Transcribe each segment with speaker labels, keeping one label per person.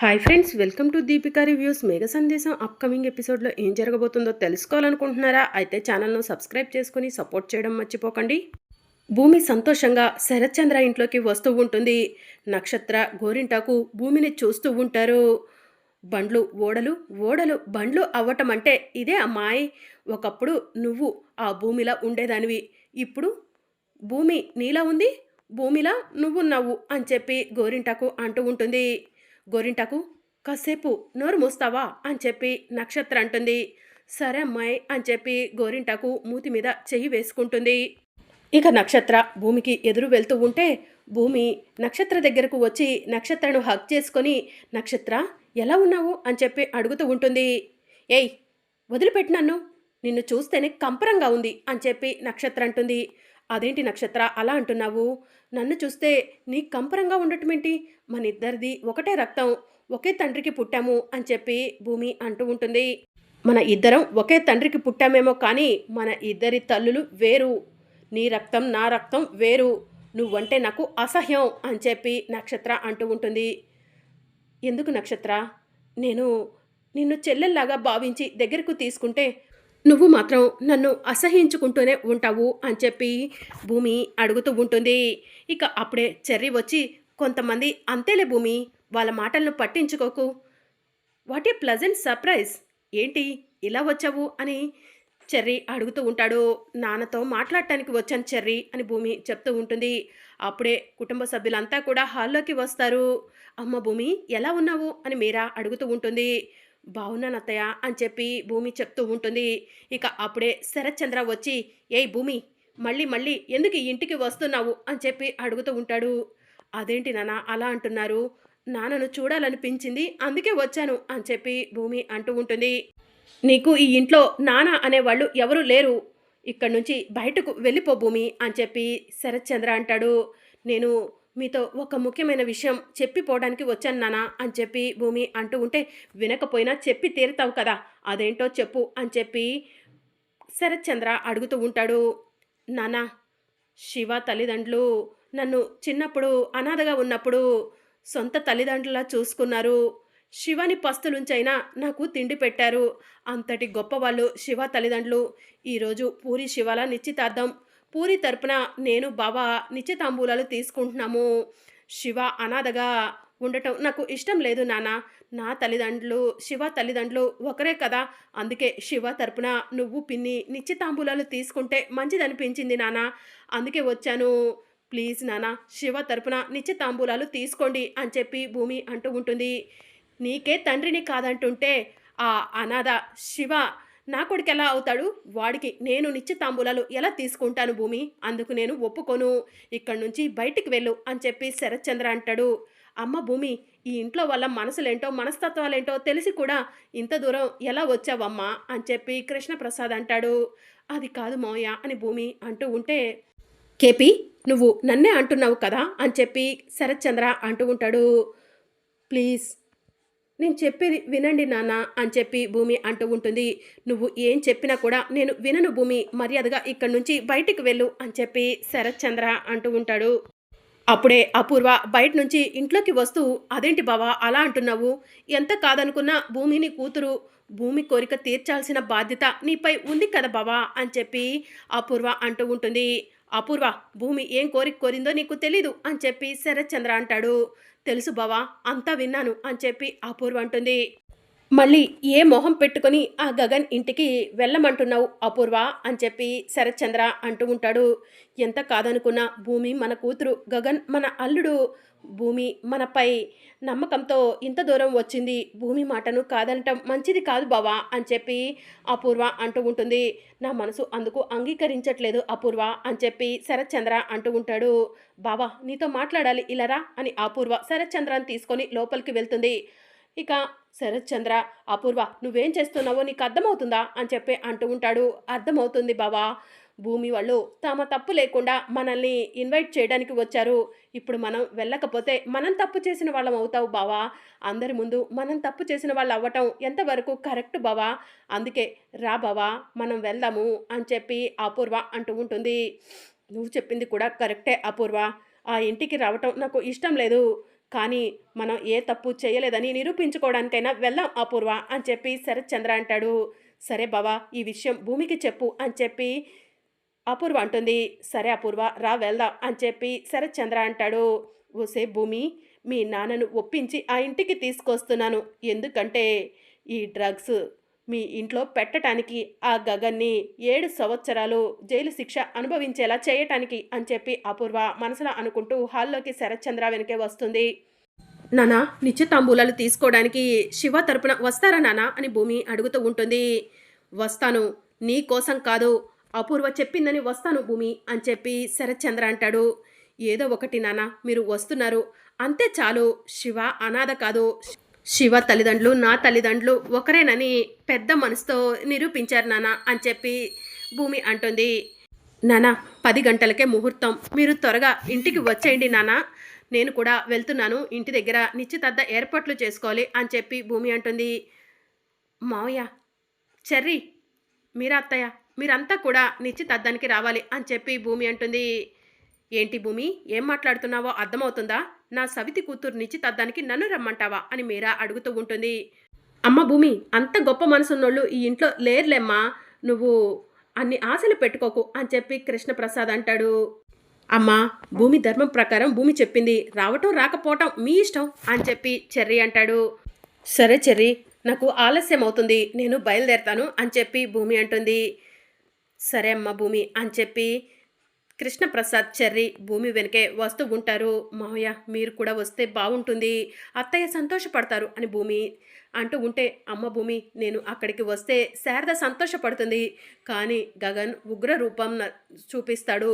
Speaker 1: Hi friends, welcome to Deepika reviews. మేఘ సందేశం upcoming ఎపిసోడ్లో ఏం జరగబోతుందో తెలుసుకోవాలనుకుంటున్నారా? అయితే ఛానల్ను సబ్స్క్రైబ్ చేసుకుని సపోర్ట్ చేయడం మర్చిపోకండి. భూమి సంతోషంగా శరత్చంద్ర ఇంట్లోకి వస్తూ ఉంటుంది. నక్షత్ర, గోరింటాకు భూమిని చూస్తూ ఉంటారు. బండ్లు ఓడలు, ఓడలు బండ్లు అవ్వటం అంటే ఇదే అమ్మాయి. ఒకప్పుడు నువ్వు ఆ భూమిలా ఉండేదానివి. ఇప్పుడు భూమి నీలా ఉంది, భూమిలా నువ్వున్నావు అని చెప్పి గోరింటాకు అంటూ ఉంటుంది. గోరింటాకు, కాసేపు నోరు మూస్తావా అని చెప్పి నక్షత్ర అంటుంది. సరే అమ్మాయి అని చెప్పి గోరింటాకు మూతి మీద చెయ్యి వేసుకుంటుంది. ఇక నక్షత్ర భూమికి ఎదురు వెళ్తూ ఉంటే భూమి నక్షత్ర దగ్గరకు వచ్చి నక్షత్రను హగ్ చేసుకొని, నక్షత్ర ఎలా ఉన్నావు అని చెప్పి అడుగుతూ ఉంటుంది. ఏయ్, వదిలిపెట్టి నన్ను, నిన్ను చూస్తేనే కంపరంగా ఉంది అని చెప్పి నక్షత్ర అంటుంది. అదేంటి నక్షత్ర అలా అంటున్నావు? నన్ను చూస్తే నీ కంపరంగా ఉండటం ఏంటి? మన ఇద్దరిది ఒకటే రక్తం, ఒకే తండ్రికి పుట్టాము అని చెప్పి భూమి అంటూ ఉంటుంది. మన ఇద్దరం ఒకే తండ్రికి పుట్టామేమో కానీ మన ఇద్దరి తల్లులు వేరు. నీ రక్తం నా రక్తం వేరు. నువ్వంటే నాకు అసహ్యం అని చెప్పి నక్షత్ర అంటూ ఉంటుంది. ఎందుకు నక్షత్ర? నేను నిన్ను చెల్లెల్లాగా భావించి దగ్గరకు తీసుకుంటే నువ్వు మాత్రం నన్ను అసహించుకుంటూనే ఉంటావు అని చెప్పి భూమి అడుగుతూ ఉంటుంది. ఇక అప్పుడే చెర్రీ వచ్చి, కొంతమంది అంతేలే భూమి, వాళ్ళ మాటలను పట్టించుకోకు. వాట్ ఏ ప్లజెంట్ సర్ప్రైజ్, ఏంటి ఇలా వచ్చావు అని చెర్రీ అడుగుతూ ఉంటాడు. నాన్నతో మాట్లాడటానికి వచ్చాను చెర్రీ అని భూమి చెప్తూ ఉంటుంది. అప్పుడే కుటుంబ సభ్యులంతా కూడా హాల్లోకి వస్తారు. అమ్మ భూమి ఎలా ఉన్నావు అని మీరా అడుగుతూ ఉంటుంది. బాగున్నాను అత్తయ్య అని చెప్పి భూమి చెప్తూ ఉంటుంది. ఇక అప్పుడే శరత్చంద్ర వచ్చి, ఏయ్ భూమి, మళ్ళీ మళ్ళీ ఎందుకు ఈ ఇంటికి వస్తున్నావు అని చెప్పి అడుగుతూ ఉంటాడు. అదేంటి నాన్న అలా అంటున్నారు? నాన్నను చూడాలనిపించింది, అందుకే వచ్చాను అని చెప్పి భూమి అంటూ ఉంటుంది. నీకు ఈ ఇంట్లో నాన్న అనేవాళ్ళు ఎవరూ లేరు, ఇక్కడి నుంచి బయటకు వెళ్ళిపో భూమి అని చెప్పి శరత్చంద్ర అంటాడు. నేను మీతో ఒక ముఖ్యమైన విషయం చెప్పిపోవడానికి వచ్చాను నాన్న అని చెప్పి భూమి అంటూ ఉంటే, వినకపోయినా చెప్పి తీరుతావు కదా, అదేంటో చెప్పు అని చెప్పి శరత్చంద్ర అడుగుతూ ఉంటాడు. నాన్న, శివ తల్లిదండ్రులు నన్ను చిన్నప్పుడు అనాథగా ఉన్నప్పుడు సొంత తల్లిదండ్రులా చూసుకున్నారు. శివని పస్తులుంచైనా నాకు తిండి పెట్టారు. అంతటి గొప్పవాళ్ళు శివ తల్లిదండ్రులు. ఈరోజు పూరి శివల నిశ్చితార్థం. పూరి తరపున నేను బావ నిశ్చితాంబూలాలు తీసుకుంటున్నాము. శివ అనాథగా ఉండటం నాకు ఇష్టం లేదు నాన్న. నా తల్లిదండ్రులు శివ తల్లిదండ్రులు ఒకరే కదా, అందుకే శివ తరపున నువ్వు పిన్ని నిశ్చితాంబూలాలు తీసుకుంటే మంచిదనిపించింది నాన్న, అందుకే వచ్చాను. ప్లీజ్ నాన్న, శివ తరపున నిశ్చితాంబూలాలు తీసుకోండి అని చెప్పి భూమి అంటూ ఉంటుంది. నీకే తండ్రిని కాదంటుంటే ఆ అనాథ శివ నా కొడుకు ఎలా అవుతాడు? వాడికి నేను నిశ్చితాంబూలాలు ఎలా తీసుకుంటాను భూమి? అందుకు నేను ఒప్పుకోను. ఇక్కడి నుంచి బయటికి వెళ్ళు అని చెప్పి శరత్చంద్ర అంటాడు. అమ్మ భూమి, ఈ ఇంట్లో వాళ్ళ మనసులేంటో మనస్తత్వాలేంటో తెలిసి కూడా ఇంత దూరం ఎలా వచ్చావమ్మా అని చెప్పి కృష్ణప్రసాద్ అంటాడు. అది కాదు మావయ్య అని భూమి అంటూ ఉంటే, కేపీ, నువ్వు నన్నే అంటున్నావు కదా అని చెప్పి శరత్చంద్ర అంటూ ఉంటాడు. ప్లీజ్ నేను చెప్పేది వినండి నాన్న అని చెప్పి భూమి అంటూ ఉంటుంది. నువ్వు ఏం చెప్పినా కూడా నేను వినను భూమి, మర్యాదగా ఇక్కడి నుంచి బయటికి వెళ్ళు అని చెప్పి శరత్చంద్ర అంటూ ఉంటాడు. అప్పుడే అపూర్వ బయట నుంచి ఇంట్లోకి వస్తూ, అదేంటి బావా అలా అంటున్నావు? ఎంత కాదనుకున్నా భూమి నీ కూతురు, భూమి కోరిక తీర్చాల్సిన బాధ్యత నీపై ఉంది కదా బావా అని చెప్పి అపూర్వ అంటూ ఉంటుంది. అపూర్వ, భూమి ఏం కోరిక కోరిందో నీకు తెలీదు అని చెప్పి శరత్చంద్ర అంటాడు. తెలుసు బావా, అంతా విన్నాను అని చెప్పి అపూర్వ అంటుంది. మళ్ళీ ఏ మొహం పెట్టుకొని ఆ గగన్ ఇంటికి వెళ్ళమంటున్నావు అపూర్వ అని చెప్పి శరత్చంద్ర అంటూ ఉంటాడు. ఎంత కాదనుకున్నా భూమి మన కూతురు, గగన్ మన అల్లుడు. భూమి మనపై నమ్మకంతో ఇంత దూరం వచ్చింది. భూమి మాటను కాదనటం మంచిది కాదు బావా అని చెప్పి అపూర్వ అంటూ ఉంటుంది. నా మనసు అందుకు అంగీకరించట్లేదు అపూర్వ అని చెప్పి శరత్చంద్ర అంటూ ఉంటాడు. బావా నీతో మాట్లాడాలి, ఇలారా అని అపూర్వ శరత్చంద్రాన్ని తీసుకొని లోపలికి వెళ్తుంది. ఇక శరత్చంద్ర, అపూర్వ నువ్వేం చేస్తున్నావో నీకు అర్థమవుతుందా అని చెప్పి అంటూ ఉంటాడు. అర్థమవుతుంది బావా, భూమి వాళ్ళు తమ తప్పు లేకుండా మనల్ని ఇన్వైట్ చేయడానికి వచ్చారు. ఇప్పుడు మనం వెళ్ళకపోతే మనం తప్పు చేసిన వాళ్ళం అవుతావు బావా. అందరి ముందు మనం తప్పు చేసిన వాళ్ళు అవ్వటం ఎంతవరకు కరెక్ట్ బావా, అందుకే రా బావా మనం వెళ్దాము అని చెప్పి అపూర్వ అంటూ ఉంటుంది. నువ్వు చెప్పింది కూడా కరెక్టే అపూర్వ, ఆ ఇంటికి రావటం నాకు ఇష్టం లేదు, కానీ మనం ఏ తప్పు చేయలేదని నిరూపించుకోవడానికైనా వెళ్దాం అపూర్వ అని చెప్పి శరత్ చంద్ర అంటాడు. సరే బావా, ఈ విషయం భూమికి చెప్పు అని చెప్పి అపూర్వ అంటుంది. సరే అపూర్వ, రా వెళ్దాం అని చెప్పి శరత్ చంద్ర అంటాడు. ఓసే భూమి, మీ నాన్నను ఒప్పించి ఆ ఇంటికి తీసుకొస్తున్నాను. ఎందుకంటే ఈ డ్రగ్స్ మీ ఇంట్లో పెట్టటానికి, ఆ గగన్ని 7 సంవత్సరాలు జైలు శిక్ష అనుభవించేలా చేయటానికి అని చెప్పి అపూర్వ మనసులో అనుకుంటూ హాల్లోకి శరత్ చంద్ర వెనకే వస్తుంది. నానా, నిశ్చితాంబూలాలు తీసుకోవడానికి శివ తరపున వస్తారా నానా అని భూమి అడుగుతూ ఉంటుంది. వస్తాను, నీ కోసం కాదు, అపూర్వ చెప్పిందని వస్తాను భూమి అని చెప్పి శరత్ చంద్ర అంటాడు. ఏదో ఒకటి నాన్న, మీరు వస్తున్నారు అంతే చాలు. శివ అనాథ కాదు, శివ తల్లిదండ్రులు నా తల్లిదండ్రులు ఒకరేనని పెద్ద మనసుతో నిరూపించారు నాన్న అని చెప్పి భూమి అంటుంది. నానా, 10 గంటలకే ముహూర్తం, మీరు త్వరగా ఇంటికి వచ్చేయండి నానా, నేను కూడా వెళ్తున్నాను, ఇంటి దగ్గర నిశ్చితార్థ ఏర్పాట్లు చేసుకోవాలి అని చెప్పి భూమి అంటుంది. మావయ్య, చెర్రీ, మీరా అత్తయ్య, మీరంతా కూడా నిశ్చితార్థానికి రావాలి అని చెప్పి భూమి అంటుంది. ఏంటి భూమి, ఏం మాట్లాడుతున్నావో అర్థమవుతుందా? నా సవితి కూతురు నిశ్చితార్థానికి నన్ను రమ్మంటావా అని మీరా అడుగుతూ ఉంటుంది. అమ్మ భూమి, అంత గొప్ప మనసున్నోళ్ళు ఈ ఇంట్లో లేర్లేమ్మా, నువ్వు అన్ని ఆశలు పెట్టుకోకు అని చెప్పి కృష్ణప్రసాద్ అంటాడు. అమ్మా, భూమి ధర్మం ప్రకారం భూమి చెప్పింది, రావటం రాకపోవటం మీ ఇష్టం అని చెప్పి చెర్రీ అంటాడు. సరే చెర్రీ, నాకు ఆలస్యం అవుతుంది, నేను బయలుదేరతాను అని చెప్పి భూమి అంటుంది. సరే అమ్మ భూమి అని చెప్పి కృష్ణప్రసాద్ చెర్రీ భూమి వెనకే వస్తూ ఉంటారు. మావయ్య, మీరు కూడా వస్తే బాగుంటుంది, అత్తయ్య సంతోషపడతారు అని భూమి అంటూ ఉంటే, అమ్మ భూమి, నేను అక్కడికి వస్తే శారద సంతోషపడుతుంది, కానీ గగన్ ఉగ్ర రూపం చూపిస్తాడు.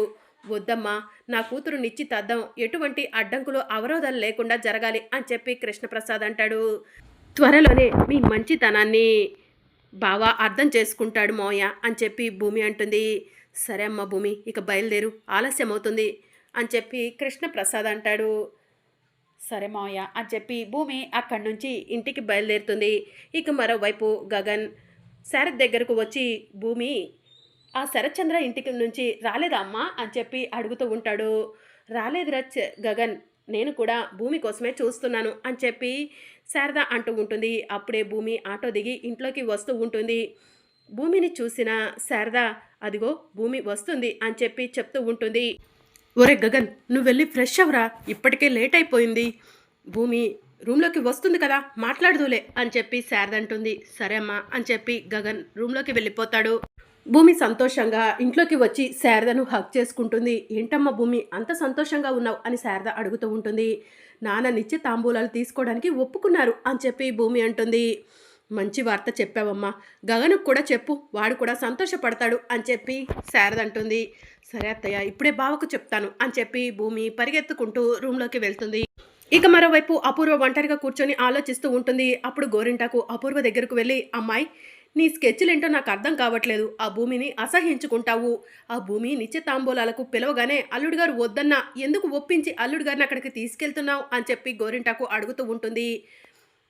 Speaker 1: వద్దమ్మా, నా కూతురు నిశ్చితార్థం ఎటువంటి అడ్డంకులు అవరోధాలు లేకుండా జరగాలి అని చెప్పి కృష్ణప్రసాద్ అంటాడు. త్వరలోనే మీ మంచితనాన్ని బాగా అర్థం చేసుకుంటాడు మావయ్య అని చెప్పి భూమి అంటుంది. సరే అమ్మ భూమి, ఇక బయలుదేరు, ఆలస్యం అవుతుంది అని చెప్పి కృష్ణప్రసాద్ అంటాడు. సరే మావయ్య అని చెప్పి భూమి అక్కడి నుంచి ఇంటికి బయలుదేరుతుంది. ఇక మరోవైపు గగన్ శరత్ దగ్గరకు వచ్చి, భూమి, ఆ శరత్చంద్ర ఇంటికి నుంచి రాలేదా అమ్మా అని చెప్పి అడుగుతూ ఉంటాడు. రాలేదురా గగన్, నేను కూడా భూమి కోసమే చూస్తున్నాను అని చెప్పి శారద అంటూ ఉంటుంది. అప్పుడే భూమి ఆటో దిగి ఇంట్లోకి వస్తూ ఉంటుంది. భూమిని చూసిన శారద, అదిగో భూమి వస్తుంది అని చెప్పి చెప్తూ ఉంటుంది. ఒరే గగన్, నువ్వు వెళ్ళి ఫ్రెష్ అవరా, ఇప్పటికే లేట్ అయిపోయింది, భూమి రూమ్లోకి వస్తుంది కదా, మాట్లాడదులే అని చెప్పి శారద అంటుంది. సరే అమ్మా అని చెప్పి గగన్ రూమ్లోకి వెళ్ళిపోతాడు. భూమి సంతోషంగా ఇంట్లోకి వచ్చి శారదను హగ్ చేసుకుంటుంది. ఏంటమ్మా భూమి, అంత సంతోషంగా ఉన్నావు అని శారద అడుగుతూ ఉంటుంది. నాన్న నిశ్చిత తాంబూలాలు తీసుకోవడానికి ఒప్పుకున్నారు అని చెప్పి భూమి అంటుంది. మంచి వార్త చెప్పావమ్మా, గగన్కు కూడా చెప్పు, వాడు కూడా సంతోషపడతాడు అని చెప్పి శారద అంటుంది. సరే అత్తయ్య, ఇప్పుడే బావకు చెప్తాను అని చెప్పి భూమి పరిగెత్తుకుంటూ రూమ్లోకి వెళ్తుంది. ఇక మరోవైపు అపూర్వ ఒంటరిగా కూర్చొని ఆలోచిస్తూ ఉంటుంది. అప్పుడు గోరింటాకు అపూర్వ దగ్గరకు వెళ్ళి, అమ్మాయి, నీ స్కెచ్లేంటో నాకు అర్థం కావట్లేదు, ఆ భూమిని అసహించుకుంటావు, ఆ భూమి నిశ్చితాంబూలాలకు పిలవగానే అల్లుడు గారు వద్దన్నా ఎందుకు ఒప్పించి అల్లుడు గారిని అక్కడికి తీసుకెళ్తున్నావు అని చెప్పి గోరింటాకు అడుగుతూ ఉంటుంది.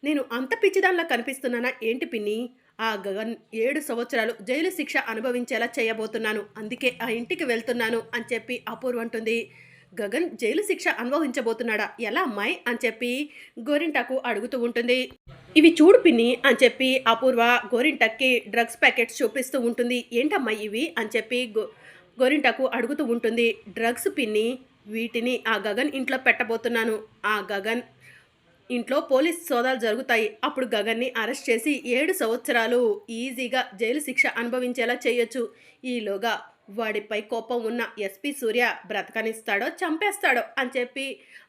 Speaker 1: నేను అంత పిచ్చిదానిలా కనిపిస్తున్నానా ఏంటి పిన్ని? ఆ గగన్ 7 సంవత్సరాలు జైలు శిక్ష అనుభవించేలా చేయబోతున్నాను, అందుకే ఆ ఇంటికి వెళ్తున్నాను అని చెప్పి అపూర్వ అంటుంది. గగన్ జైలు శిక్ష అనుభవించబోతున్నాడా, ఎలా అమ్మాయి అని చెప్పి గోరింటాకు అడుగుతూ ఉంటుంది. ఇవి చూడు పిన్ని అని చెప్పి అపూర్వ గోరింటాక్కి డ్రగ్స్ ప్యాకెట్స్ చూపిస్తూ ఉంటుంది. ఏంటమ్మాయి ఇవి అని చెప్పి గోరింటాకు అడుగుతూ ఉంటుంది. డ్రగ్స్ పిన్ని, వీటిని ఆ గగన్ ఇంట్లో పెట్టబోతున్నాను, ఆ గగన్ ఇంట్లో పోలీస్ సోదాలు జరుగుతాయి, అప్పుడు గగన్ని అరెస్ట్ చేసి 7 సంవత్సరాలు ఈజీగా జైలు శిక్ష అనుభవించేలా చేయొచ్చు, ఈలోగా వాడిపై కోపం ఉన్న ఎస్పీ సూర్య బ్రతకనిస్తాడో చంపేస్తాడో అని చెప్పి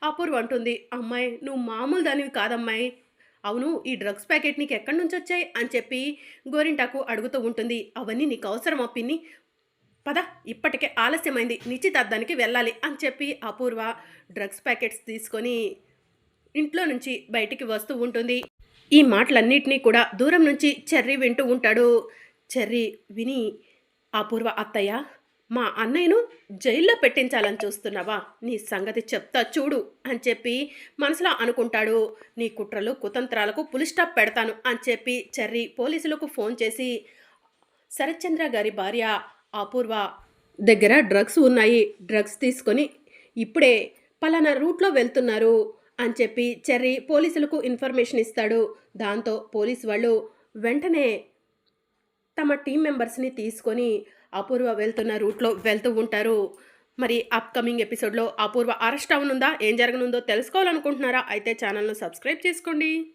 Speaker 1: అపూర్వ అంటుంది. అమ్మాయి, నువ్వు మామూలు దానివి కాదమ్మాయి, అవును ఈ డ్రగ్స్ ప్యాకెట్ నీకు ఎక్కడి నుంచి వచ్చాయి అని చెప్పి గోరింటాకు అడుగుతూ ఉంటుంది. అవన్నీ నీకు అవసరమా పిన్ని, పద, ఇప్పటికే ఆలస్యమైంది, నిశ్చితార్థానికి వెళ్ళాలి అని చెప్పి అపూర్వ డ్రగ్స్ ప్యాకెట్స్ తీసుకొని ఇంట్లో నుంచి బయటికి వస్తూ ఉంటుంది. ఈ మాటలన్నిటినీ కూడా దూరం నుంచి చెర్రీ వింటూ ఉంటాడు. చెర్రీ విని, అపూర్వ అత్తయ్య, మా అన్నయ్యను జైల్లో పెట్టించాలని చూస్తున్నావా, నీ సంగతి చెప్తా చూడు అని చెప్పి మనసులో అనుకుంటాడు. నీ కుట్రలు కుతంత్రాలకు పులి స్టాప్ పెడతాను అని చెప్పి చెర్రీ పోలీసులకు ఫోన్ చేసి, శరత్చంద్ర గారి భార్య అపూర్వ దగ్గర డ్రగ్స్ ఉన్నాయి, డ్రగ్స్ తీసుకొని ఇప్పుడే పలానా రూట్లో వెళ్తున్నారు అని చెప్పి చెర్రీ పోలీసులకు ఇన్ఫర్మేషన్ ఇస్తాడు. దాంతో పోలీసు వాళ్ళు వెంటనే తమ టీమ్ మెంబర్స్‌ని తీసుకొని అపూర్వ వెళ్తున్న రూట్‌లో వెళ్తూ ఉంటారు. మరి అప్‌కమింగ్ ఎపిసోడ్‌లో అపూర్వ అరెస్ట్ అవ్వనుందా? ఏం జరగనుందో తెలుసుకోవాలనుకుంటున్నారా? అయితే ఛానెల్‌ను సబ్స్క్రైబ్ చేసుకోండి.